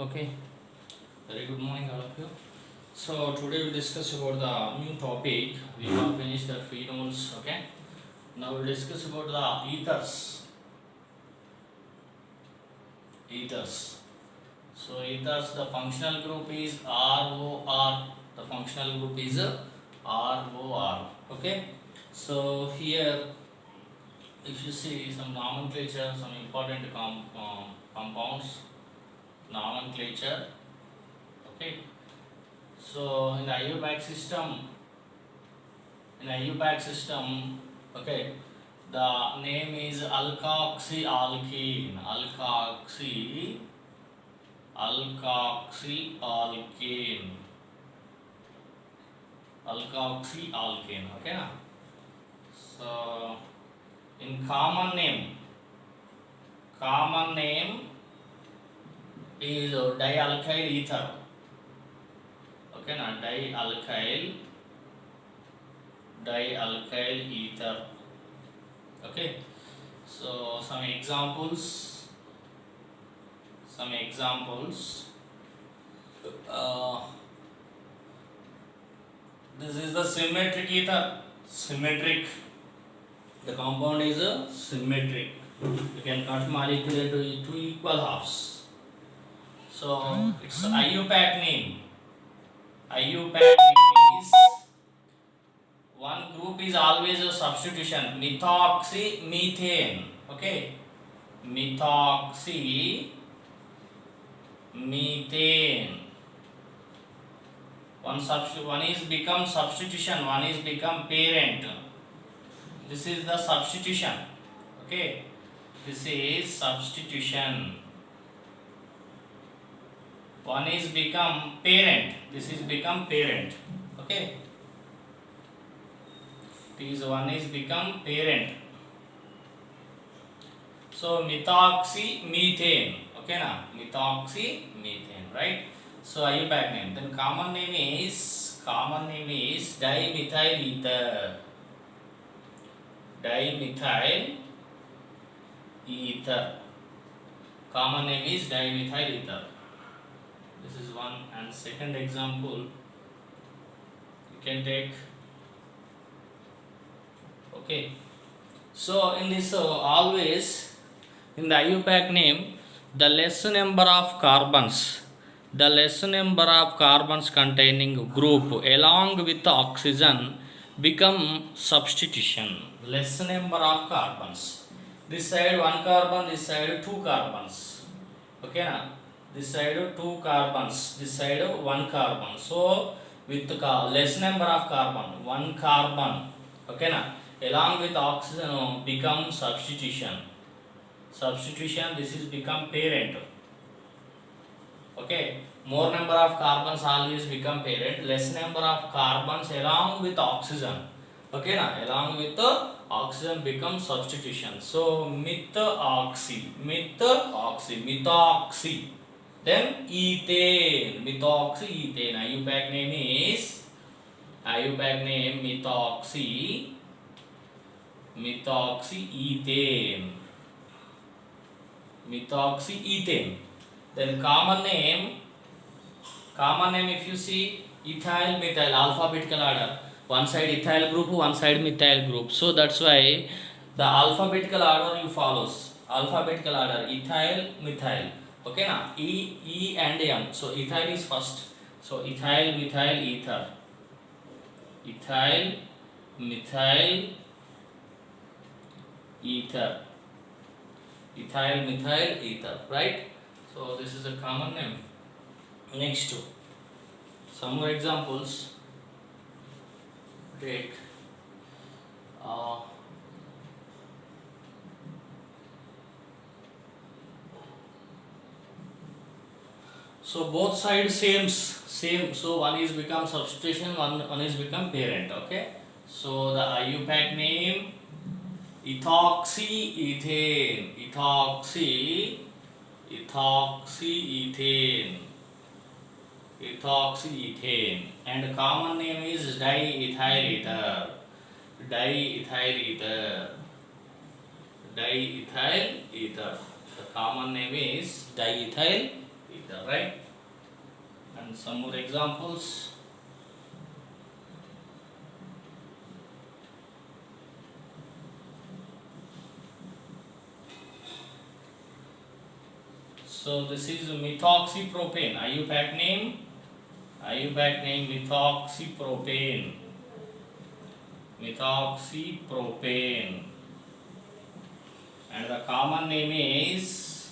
Okay, very good morning, all of you. So today we discuss about the new topic. We have finished the phenols. Okay, now we discuss about the ethers. Ethers. So ethers, the functional group is ROR. The functional group is ROR. Okay. So here, if you see some nomenclature, some important compounds, nomenclature. Okay. So in IUPAC system, okay, the name is alkoxyalkene. Alkoxyalkene. Alkoxyalkane. Okay, na? So in common name is dialkyl ether. Okay, na? Dialkyl ether. Okay, so some examples. Uh, this is the symmetric ether. Symmetric. The compound is symmetric. You can cut molecule into two equal halves. So it's IUPAC name. IUPAC name is one group is always a substitution. Methoxymethane. Okay, methoxymethane. One is become substitution. One is become parent. This is the substitution. Okay, this is substitution. One is become parent. This is become parent. Okay, this one is become parent. So methoxymethane. Okay, na? Methoxymethane, right? So IUPAC name. Then common name is dimethyl ether. Dimethyl ether. Common name is dimethyl ether. This is one. And second example you can take. Okay, so in this always in the IUPAC name, the less number of carbons containing group along with the oxygen become substitution. Less number of carbons. This side one carbon, this side two carbons. Okay, na? This side two carbons, this side one carbon. So with the less number of carbon, one carbon. Okay, na? Along with oxygen become substitution. This is become parent. Okay, more number of carbons always become parent. Less number of carbons along with oxygen. Okay, na? Along with the oxygen become substitution. So methoxy. Then ethane. Methoxyethane. IUPAC name methoxyethane. Then common name if you see ethyl methyl, alphabetical order. One side ethyl group, one side methyl group. So that's why the alphabetical order you follows. Alphabetical order ethyl methyl. Okay, na? E and M. So ethyl is first. So ethyl methyl ether. Ethyl methyl ether, right? So this is a common name. Next, some more examples. Take so both sides same. So one is become substitution, one is become parent. Okay, so the IUPAC name ethoxyethane. And common name is diethyl ether. The common name is diethyl ether. ether, right? And some more examples. So this is methoxypropane. IUPAC name methoxypropane. Methoxypropane. And the common name is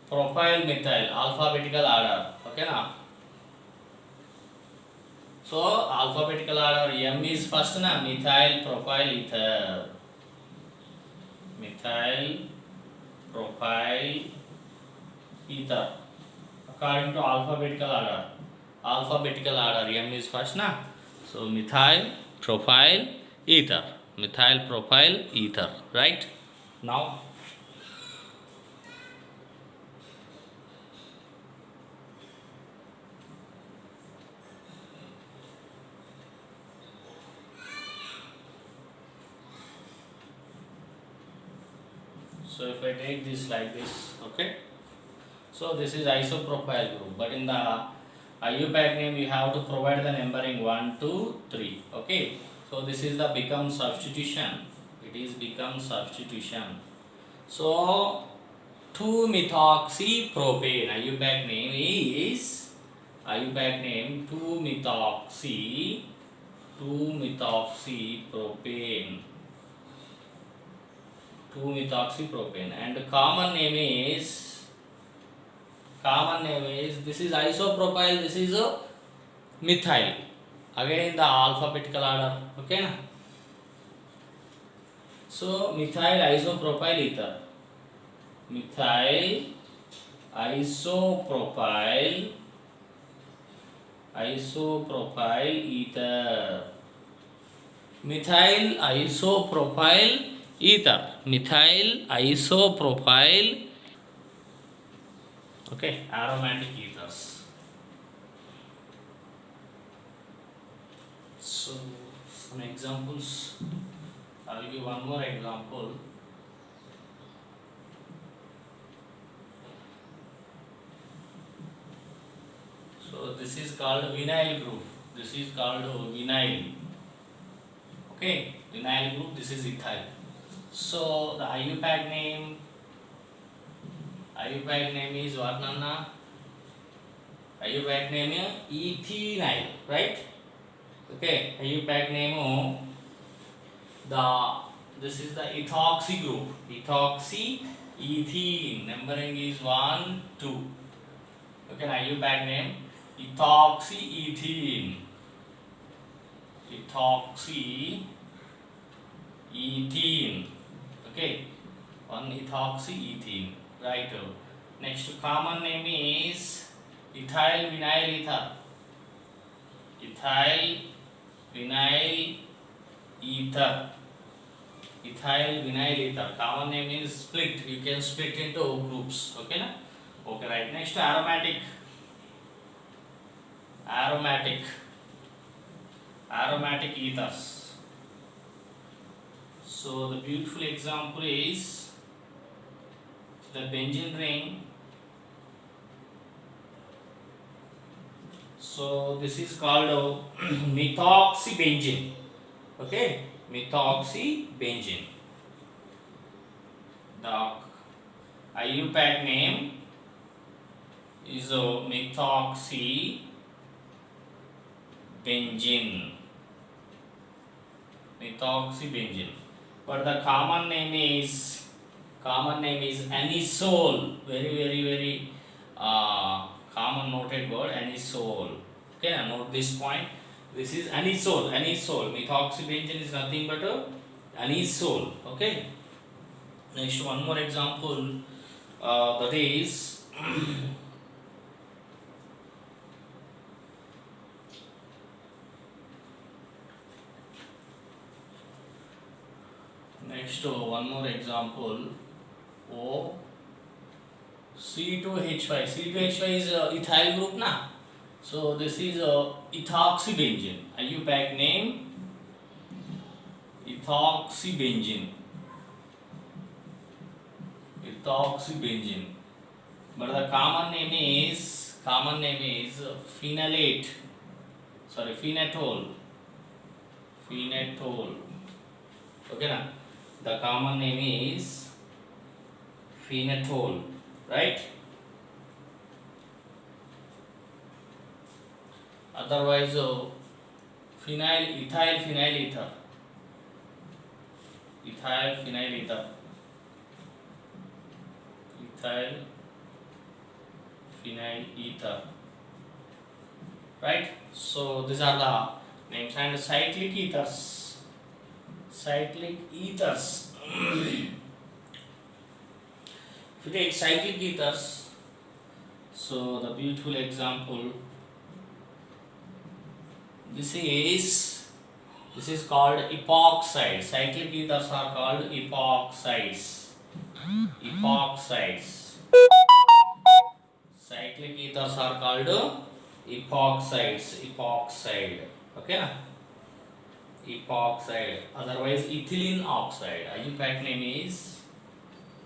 propyl methyl, alphabetical order. Okay na? So alphabetical order, M is first na, methyl propyl ether. Methyl propyl ether. According to alphabetical order. Alphabetical order, M is first na. So methyl propyl ether. Methyl propyl ether. Right? Now so if I take this like this, okay. So this is isopropyl group, but in the IUPAC name you have to provide the numbering 1, 2, 3. Okay. So this is the become substitution. It is become substitution. So 2-methoxypropane. IUPAC name is 2-methoxypropane. 2-methoxypropane, and the common name is this is isopropyl, this is a methyl. Again the alphabetical order, okay na? So methyl isopropyl ether. Methyl isopropyl ether. Methyl isopropyl ether. Methyl isopropyl. Okay, aromatic ethers. So some examples. I will give one more example. So this is called vinyl group. This is called vinyl. Okay, vinyl group. This is ethyl. So the IUPAC name is what, Nana? IUPAC name is ethynyl, right? Okay, IUPAC name this is the ethoxy group. Ethoxy, ethene. Numbering is 1, 2. Okay, IUPAC name ethoxy ethene. Ethoxy ethene. Okay, one ethoxy ethene. Right. Next common name is ethyl vinyl ether. Ethyl vinyl ether. Ethyl vinyl ether. Common name is split. You can split into groups. Okay na? Okay, right. Next aromatic. Aromatic ethers. So the beautiful example is the benzene ring. So this is called methoxybenzene. Okay, methoxybenzene. The IUPAC name is methoxybenzene. Methoxybenzene. But the common name is anisole. Very common noted word, anisole. Okay, note this point. This is anisole. Methoxybenzene is nothing but anisole. Okay. Next, one more example. That is next one more example. C2H5. C2H5 is ethyl group na. So this is ethoxybenzene. IUPAC name ethoxybenzene. but the common name is phenolate. Sorry, phenetol. Phenetol. Okay, na? The common name is phenetol, right? Otherwise, ethyl phenyl ether. Ethyl phenyl ether. Ethyl phenyl ether. Right? So these are the names. And cyclic ethers. Cyclic ethers. If you take cyclic ethers, so the beautiful example, this is called epoxide. Cyclic ethers are called epoxides. Epoxides. Cyclic ethers are called epoxides. Epoxide. Okay, na? Epoxide. Otherwise, ethylene oxide. IUPAC name is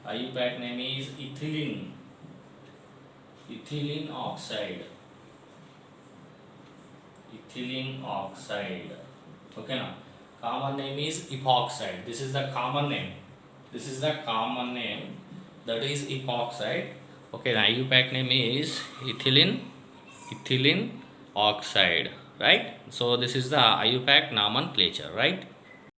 ethylene. Ethylene oxide. Ethylene oxide. Okay, now common name is epoxide. This is the common name. That is epoxide. Okay, now IUPAC name is ethylene oxide. Right. So this is the IUPAC nomenclature. Right.